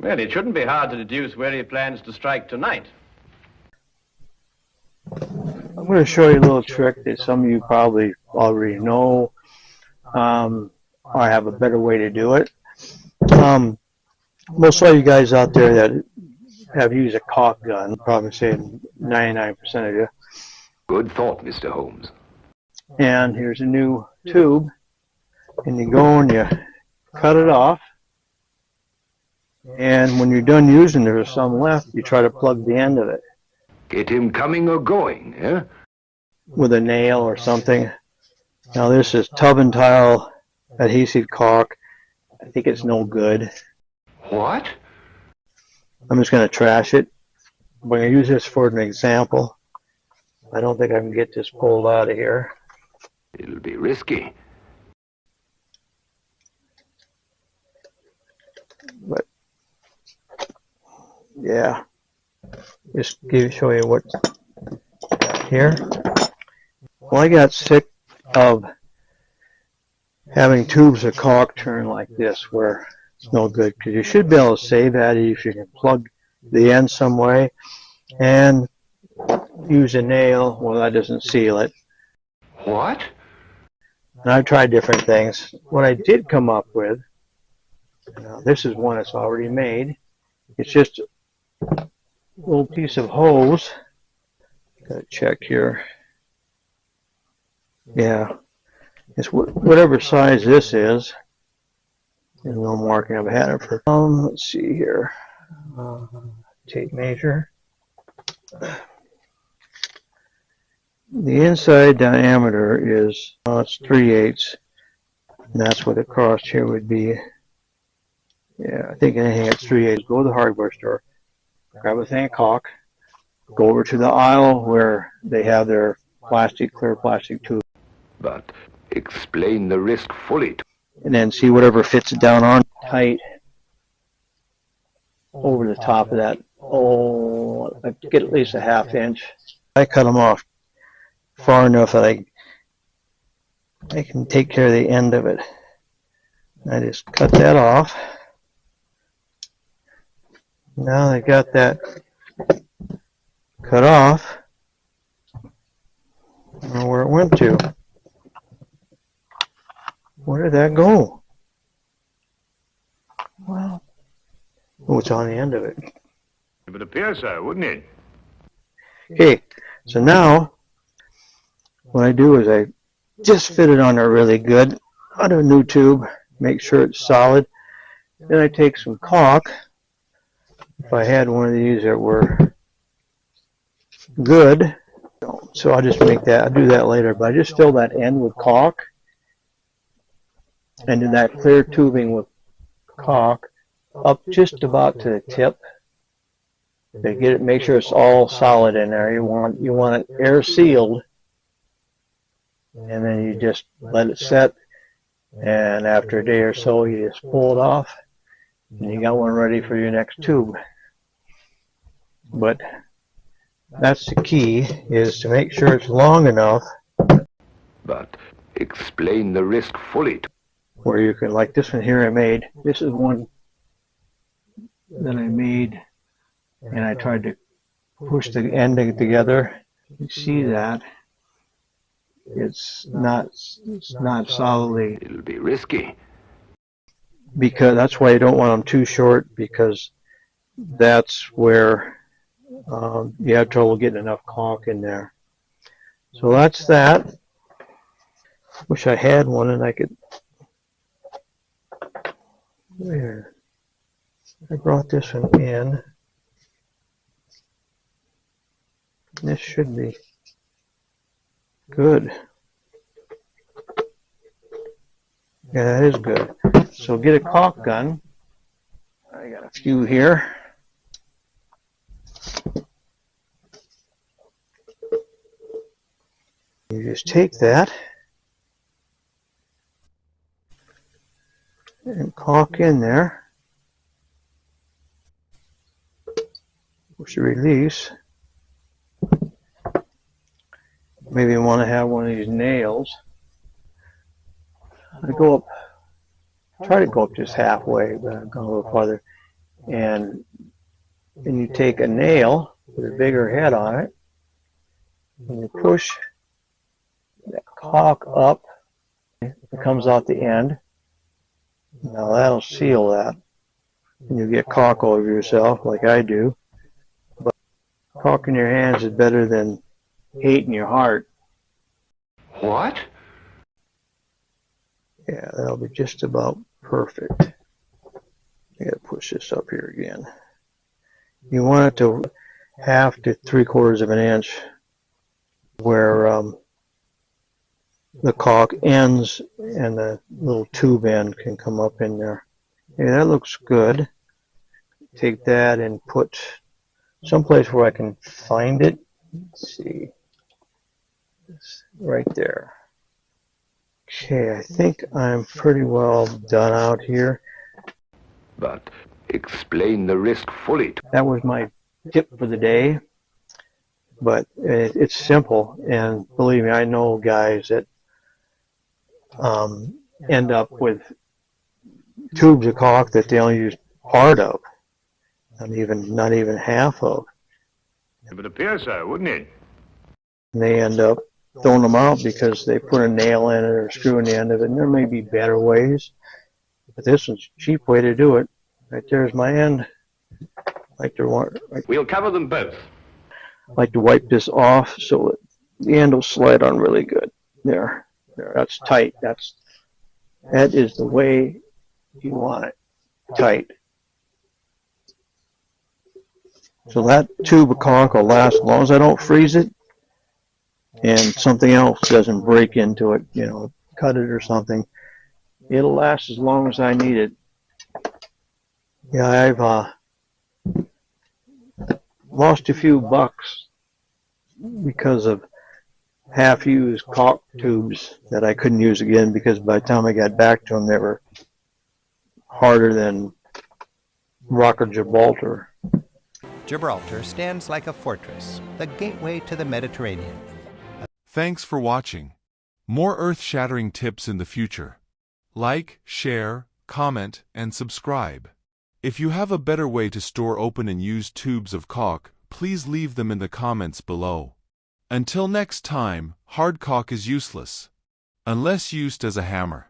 Well, it shouldn't be hard to deduce where he plans to strike tonight. I'm going to show you a little trick that some of you probably already know, or have a better way to do it. Most of you guys out there that have used a caulk gun, probably saying 99% of you. Good thought, Mr. Holmes. And here's a new tube, and you go and you cut it off, and when you're done using it, there's some left, you try to plug the end of it. Get him coming or going, eh? With a nail or something. Now this is tub and tile adhesive caulk. I think it's no good. What? I'm just going to trash it. I'm going to use this for an example. I don't think I can get this pulled out of here. It'll be risky. But yeah, just show you what's here. Well, I got sick of having tubes of caulk turn like this where it's no good, because you should be able to save that if you can plug the end some way and use a nail. Well, that doesn't seal it. What? And I've tried different things. What I did come up with, this is one that's already made. It's just a little piece of hose. Gotta check here. Yeah, it's whatever size this is. There's no marking. I've had it for. Let's see here. Tape measure. The inside diameter is it's 3/8, and that's what the cross here would be. Yeah, I think anything that's 3/8. Go to the hardware store, grab a thing of caulk, go over to the aisle where they have their clear plastic tube. But explain the risk fully. And then see whatever fits it down on tight over the top of that. Oh, I get at least a 1/2 inch. I cut them off far enough that I can take care of the end of it. I just cut that off. Now I got that cut off. I don't know where it went to. Where did that go? Well, oh, it's on the end of it. It would appear so, wouldn't it? Okay, so now what I do is I just fit it on there really good out of a new tube, make sure it's solid. Then I take some caulk. If I had one of these that were good, so I'll just make that, I'll do that later, but I just fill that end with caulk, and then that clear tubing with caulk up just about to the tip. To get it, make sure it's all solid in there. You want it air sealed, and then you just let it set, and after a day or so you just pull it off, and you got one ready for your next tube. But that's the key, is to make sure it's long enough. But explain the risk fully. Where you can, like this one here I made. This is one that I made, and I tried to push the end together. You see that? It's not solidly. It'll be risky. Because that's why you don't want them too short, because that's where you have trouble getting enough caulk in there. So that's that. Wish I had one and I could. Where? I brought this one in. This should be good. Yeah, that is good. So get a caulk gun. I got a few here. You just take that and caulk in there. Push the release. Maybe you want to have one of these nails. I go up, try to go up just halfway, but I've gone a little farther. and then you take a nail with a bigger head on it, and you push that caulk up. It comes out the end. Now that'll seal that. And you get caulk all over yourself, like I do. But caulk in your hands is better than hate in your heart. What? Yeah, that'll be just about perfect. I gotta push this up here again. You want it to 1/2 to 3/4 of an inch where the caulk ends and the little tube end can come up in there. Yeah, that looks good. Take that and put someplace where I can find it. Let's see. It's right there. Okay, I think I'm pretty well done out here. But explain the risk fully. That was my tip for the day. But it's simple, and believe me, I know guys that end up with tubes of caulk that they only use part of, not even half of. It would appear so, wouldn't it? And they end up throwing them out because they put a nail in it or a screw in the end of it. And there may be better ways, but this is a cheap way to do it. Right there's my end. We'll cover them both. Like to wipe this off so that the end will slide on really good. There, that's tight. That is the way you want it, tight. So that tube of caulk will last as long as I don't freeze it and something else doesn't break into it, cut it or something. It'll last as long as I need it. Yeah, I've lost a few bucks because of half-used caulk tubes that I couldn't use again because by the time I got back to them, they were harder than rock or Gibraltar. Gibraltar stands like a fortress, the gateway to the Mediterranean. Thanks for watching. More earth-shattering tips in the future. Like, share, comment, and subscribe. If you have a better way to store open and used tubes of caulk, please leave them in the comments below. Until next time, hard caulk is useless, unless used as a hammer.